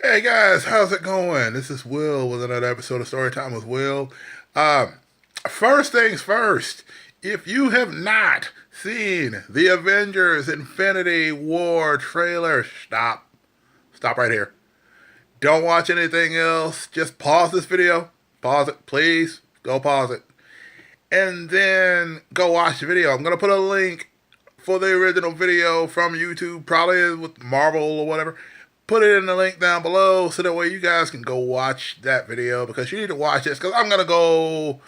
Hey guys, how's it going? This is Will with another episode of Storytime with Will. Um, First things first, if you have not seen the Avengers Infinity War trailer, stop. Stop right here. Don't watch anything else. Just pause this video. Pause it, please. Go pause it. And then go watch the video. I'm going to put a link for the original video from YouTube, probably with Marvel or whatever. Put it in the link down below so that way you guys can go watch that video because you need to watch this because I'm going to go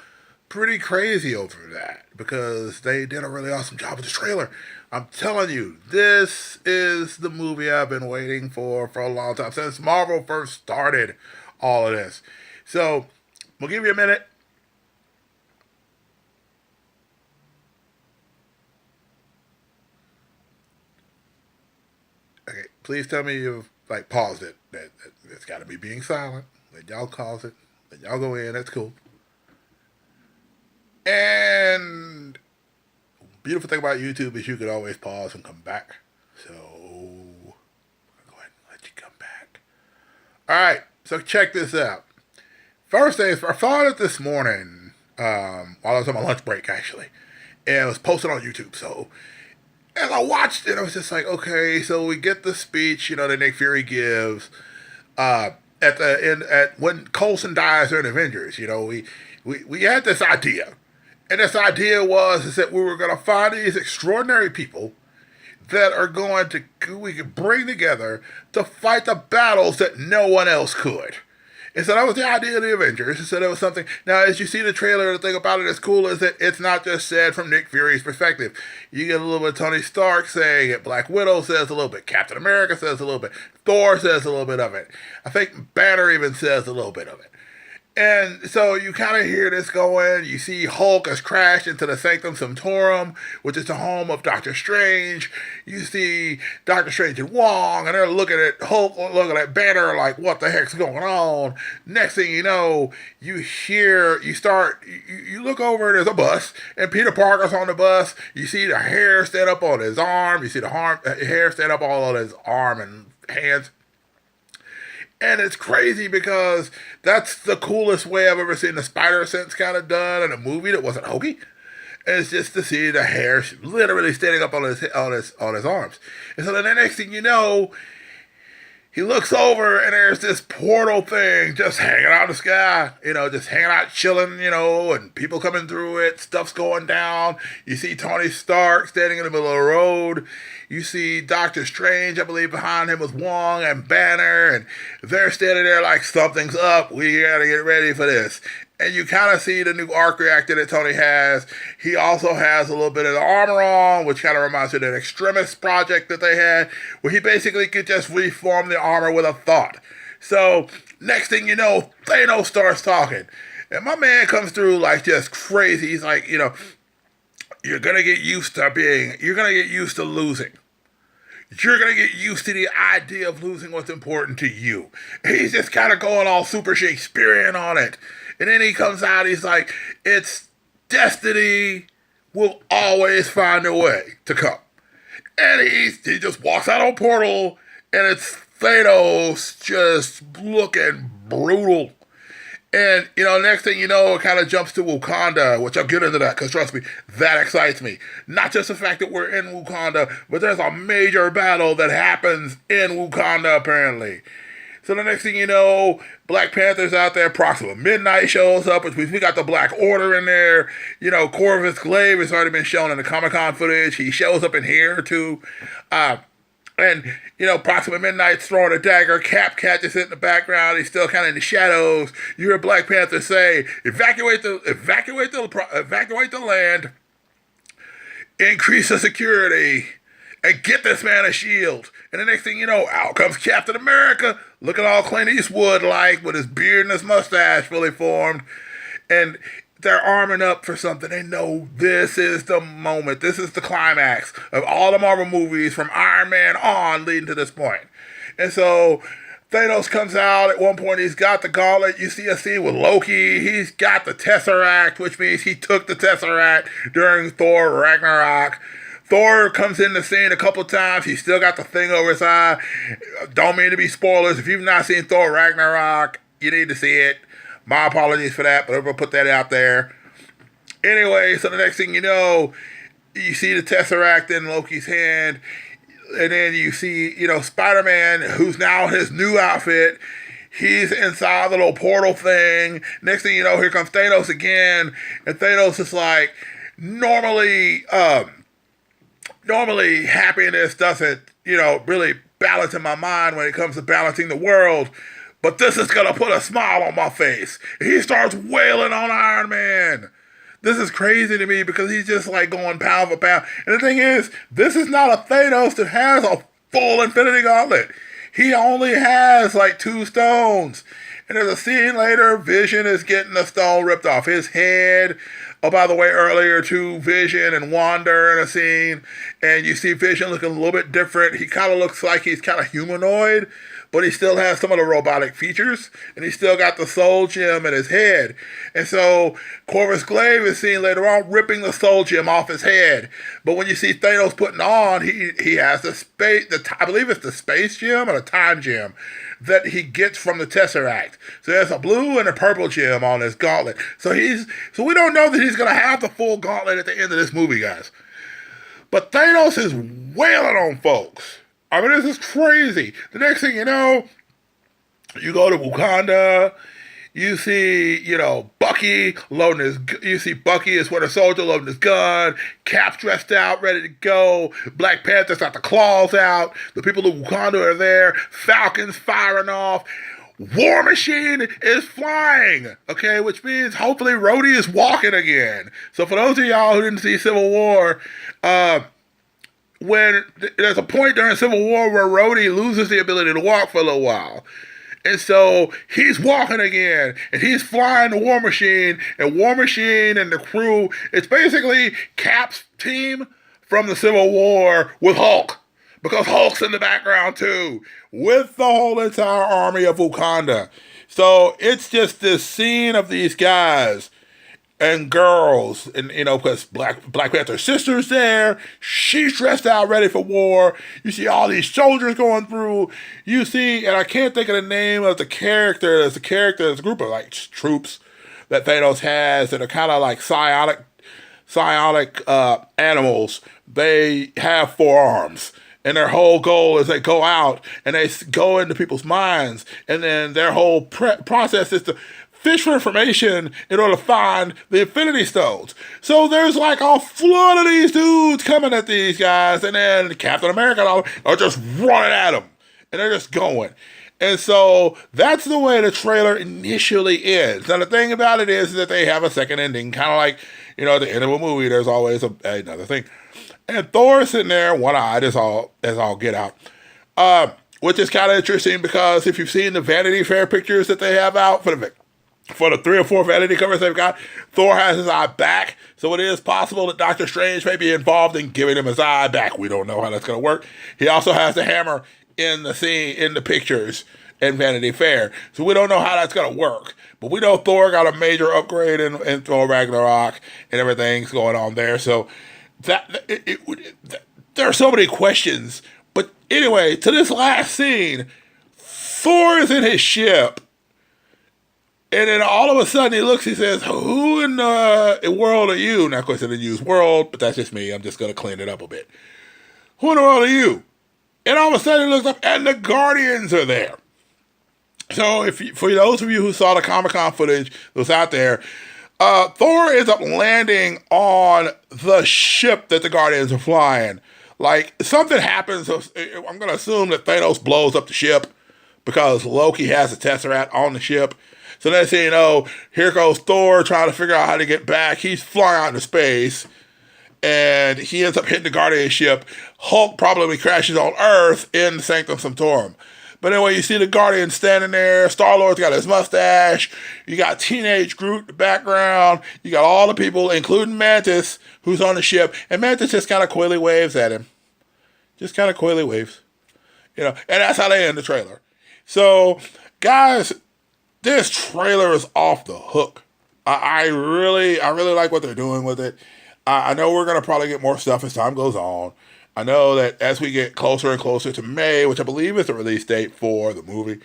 pretty crazy over that because they did a really awesome job with the trailer. I'm telling you, this is the movie I've been waiting for a long time since Marvel first started all of this. So, we'll give you a minute. Okay, please tell me you've like paused it. It's got to be being silent. Let y'all pause it. Let y'all go in. That's cool. And beautiful thing about YouTube is you could always pause and come back. So go ahead and let you come back. All right. So check this out. First thing is, I found it this morning while I was on my lunch break actually, and it was posted on YouTube. So as I watched it, I was just like, okay, so we get the speech, that Nick Fury gives at the end at when Coulson dies in Avengers. We had this idea, and this idea was is that we were going to find these extraordinary people that are going to we could bring together to fight the battles that no one else could. And so that was the idea of the Avengers. So that was something. Now, as you see the trailer, the thing about it that's cool is that it's not just said from Nick Fury's perspective. You get a little bit of Tony Stark saying it. Black Widow says a little bit. Captain America says a little bit. Thor says a little bit of it. I think Banner even says a little bit of it. And so you kind of hear this going. You see Hulk has crashed into the Sanctum Sanctorum, which is the home of Doctor Strange. You see Doctor Strange and Wong, and they're looking at Hulk, looking at Banner, like, what the heck's going on? Next thing you know, you look over, there's a bus, and Peter Parker's on the bus. You see the hair stand up on his arm. You see the hair stand up all on his arm and hands. And it's crazy because that's the coolest way I've ever seen the spider sense kind of done in a movie that wasn't hokey. And it's just to see the hair literally standing up on his arms. And so then the next thing you know, he looks over and there's this portal thing just hanging out in the sky, just hanging out, chilling, and people coming through it, stuff's going down. You see Tony Stark standing in the middle of the road. You see Doctor Strange, I believe, behind him with Wong and Banner, and they're standing there like something's up. We gotta get ready for this. And you kind of see the new arc reactor that Tony has. He also has a little bit of the armor on, which kind of reminds me of that Extremis project that they had, where he basically could just reform the armor with a thought. So, next thing you know, Thanos starts talking. And my man comes through like just crazy. He's like, you're going to get used to losing. You're going to get used to the idea of losing what's important to you. He's just kind of going all super Shakespearean on it. And then he comes out, he's like, it's destiny will always find a way to come. And he just walks out on portal, and it's Thanos just looking brutal. And, next thing you know, it kind of jumps to Wakanda, which I'll get into that because, trust me, that excites me. Not just the fact that we're in Wakanda, but there's a major battle that happens in Wakanda, apparently. So the next thing you know, Black Panther's out there, Proxima Midnight shows up, which means we got the Black Order in there. Corvus Glaive has already been shown in the Comic-Con footage. He shows up in here, too. Proxima Midnight's throwing a dagger. Cap catches it in the background. He's still kind of in the shadows. You hear Black Panther say, evacuate the land, increase the security, and get this man a shield. And the next thing you know, out comes Captain America, looking all Clint Eastwood-like, with his beard and his mustache fully formed. And they're arming up for something. They know this is the moment. This is the climax of all the Marvel movies from Iron Man on leading to this point. And so Thanos comes out. At one point, he's got the gauntlet. You see a scene with Loki. He's got the Tesseract, which means he took the Tesseract during Thor Ragnarok. Thor comes in the scene a couple times. He's still got the thing over his eye. Don't mean to be spoilers. If you've not seen Thor Ragnarok, you need to see it. My apologies for that, but I'm going to put that out there. Anyway, so the next thing you know, you see the Tesseract in Loki's hand, and then you see, Spider-Man, who's now in his new outfit. He's inside the little portal thing. Next thing you know, here comes Thanos again, and Thanos is like, normally happiness doesn't, really balance in my mind when it comes to balancing the world. But this is going to put a smile on my face. He starts wailing on Iron Man. This is crazy to me because he's just like going pound for pound. And the thing is, this is not a Thanos that has a full Infinity Gauntlet. He only has like 2 stones. And there's a scene later, Vision is getting a stone ripped off his head. Oh, by the way, earlier too, Vision and Wanda in a scene. And you see Vision looking a little bit different. He kind of looks like he's kind of humanoid, but he still has some of the robotic features, and he still got the soul gem in his head. And so Corvus Glaive is seen later on ripping the soul gem off his head. But when you see Thanos putting on, he has I believe it's the space gem or the time gem that he gets from the Tesseract. So there's a blue and a purple gem on his gauntlet. So we don't know that he's gonna have the full gauntlet at the end of this movie, guys. But Thanos is wailing on folks. I mean, this is crazy. The next thing you know, you go to Wakanda, you see, Bucky you see Bucky is Winter Soldier loading his gun, Cap's dressed out, ready to go, Black Panther's got the claws out, the people of Wakanda are there, Falcon's firing off, War Machine is flying, okay, which means hopefully Rhodey is walking again. So for those of y'all who didn't see Civil War, when there's a point during Civil War where Rhodey loses the ability to walk for a little while. And so he's walking again, and he's flying the War Machine, and War Machine and the crew, it's basically Cap's team from the Civil War with Hulk, because Hulk's in the background too, with the whole entire army of Wakanda. So it's just this scene of these guys and girls, and because Black Panther's sister's there, she's dressed out, ready for war. You see all these soldiers going through. You see, and I can't think of the name of the character. There's a group of like troops that Thanos has that are kind of like psionic animals. They have 4 arms. And their whole goal is they go out and they go into people's minds, and then their whole process is to fish for information in order to find the Infinity Stones. So there's like a flood of these dudes coming at these guys, and then Captain America and all are just running at them, and they're just going. And so that's the way the trailer initially ends. Now the thing about it is that they have a second ending, kind of like, at the end of a movie, there's always another thing. And Thor is sitting there, one-eyed as all get out. Which is kind of interesting because if you've seen the Vanity Fair pictures that they have out for the 3 or 4 Vanity covers they've got, Thor has his eye back. So it is possible that Doctor Strange may be involved in giving him his eye back. We don't know how that's going to work. He also has the hammer in the pictures in Vanity Fair. So we don't know how that's going to work. But we know Thor got a major upgrade in Thor Ragnarok, and everything's going on there. So there are so many questions. But anyway, to this last scene, Thor is in his ship. And then all of a sudden he looks, he says, who in the world are you? Now, of course, I didn't use world, but that's just me. I'm just going to clean it up a bit. Who in the world are you? And all of a sudden he looks up, and the Guardians are there. So for those of you who saw the Comic-Con footage that was out there, Thor ends up landing on the ship that the Guardians are flying. Like, something happens. I'm going to assume that Thanos blows up the ship because Loki has a Tesseract on the ship. So next thing you know, here goes Thor trying to figure out how to get back. He's flying out into space, and he ends up hitting the Guardian ship. Hulk probably crashes on Earth in the Sanctum Sanctorum. But anyway, you see the Guardian standing there. Star-Lord's got his mustache. You got teenage Groot in the background. You got all the people, including Mantis, who's on the ship. And Mantis just kind of coyly waves at him. Just kind of coyly waves. And that's how they end the trailer. So, guys, this trailer is off the hook. I really like what they're doing with it. I know we're going to probably get more stuff as time goes on. I know that as we get closer and closer to May, which I believe is the release date for the movie.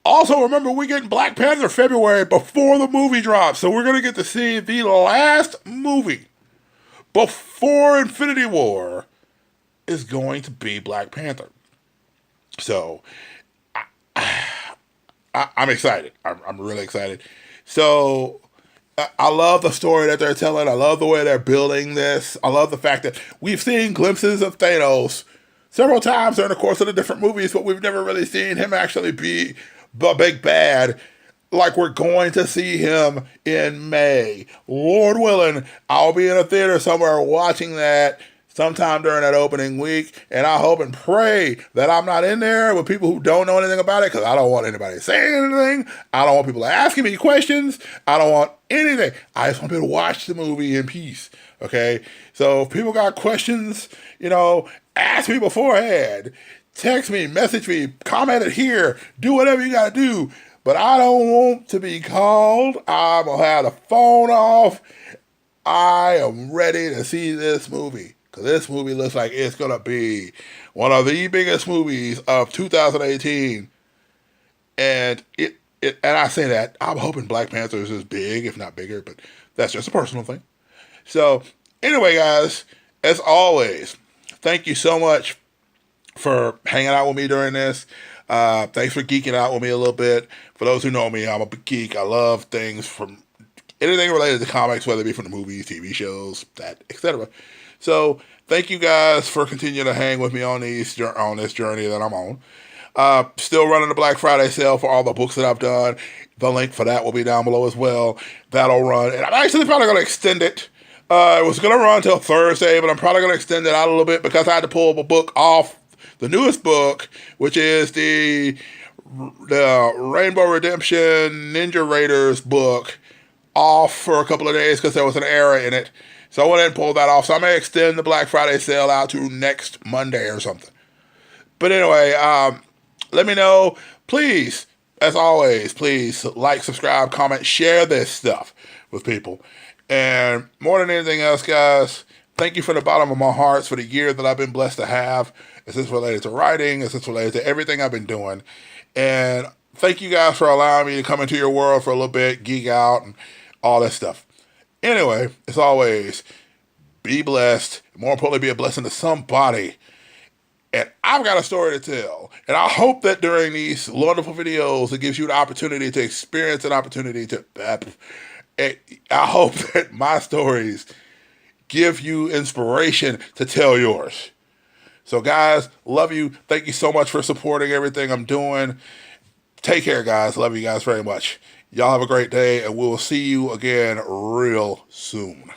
Also, remember, we get Black Panther February before the movie drops. So we're going to get to see the last movie before Infinity War is going to be Black Panther. So I'm excited. I'm really excited. So I love the story that they're telling. I love the way they're building this. I love the fact that we've seen glimpses of Thanos several times during the course of the different movies, but we've never really seen him actually be the big bad like we're going to see him in May. Lord willing, I'll be in a theater somewhere watching that sometime during that opening week, and I hope and pray that I'm not in there with people who don't know anything about it, because I don't want anybody saying anything. I don't want people asking me questions. I don't want anything. I just want people to watch the movie in peace, okay? So if people got questions, ask me beforehand. Text me, message me, comment it here, do whatever you got to do. But I don't want to be called. I'm going to have the phone off. I am ready to see this movie, because this movie looks like it's going to be one of the biggest movies of 2018. And and I say that, I'm hoping Black Panther is as big, if not bigger, but that's just a personal thing. So, anyway, guys, as always, thank you so much for hanging out with me during this. Thanks for geeking out with me a little bit. For those who know me, I'm a geek. I love things from anything related to comics, whether it be from the movies, TV shows, that, etc. So thank you guys for continuing to hang with me on this journey that I'm on. Still running the Black Friday sale for all the books that I've done. The link for that will be down below as well. That'll run, and I'm actually probably going to extend it. It was going to run until Thursday, but I'm probably going to extend it out a little bit because I had to pull a book off, the newest book, which is the Rainbow Redemption Ninja Raiders book, off for a couple of days because there was an error in it. So I went ahead and pulled that off. So I may extend the Black Friday sale out to next Monday or something. But anyway, let me know. Please, as always, please like, subscribe, comment, share this stuff with people. And more than anything else, guys, thank you from the bottom of my heart for the year that I've been blessed to have. Is this related to writing? Is this related to everything I've been doing? And thank you guys for allowing me to come into your world for a little bit, geek out, and all that stuff. Anyway, as always, be blessed. More importantly, be a blessing to somebody. And I've got a story to tell. And I hope that during these wonderful videos, it gives you the opportunity to experience an opportunity to... I hope that my stories give you inspiration to tell yours. So guys, love you. Thank you so much for supporting everything I'm doing. Take care, guys. Love you guys very much. Y'all have a great day, and we'll see you again real soon.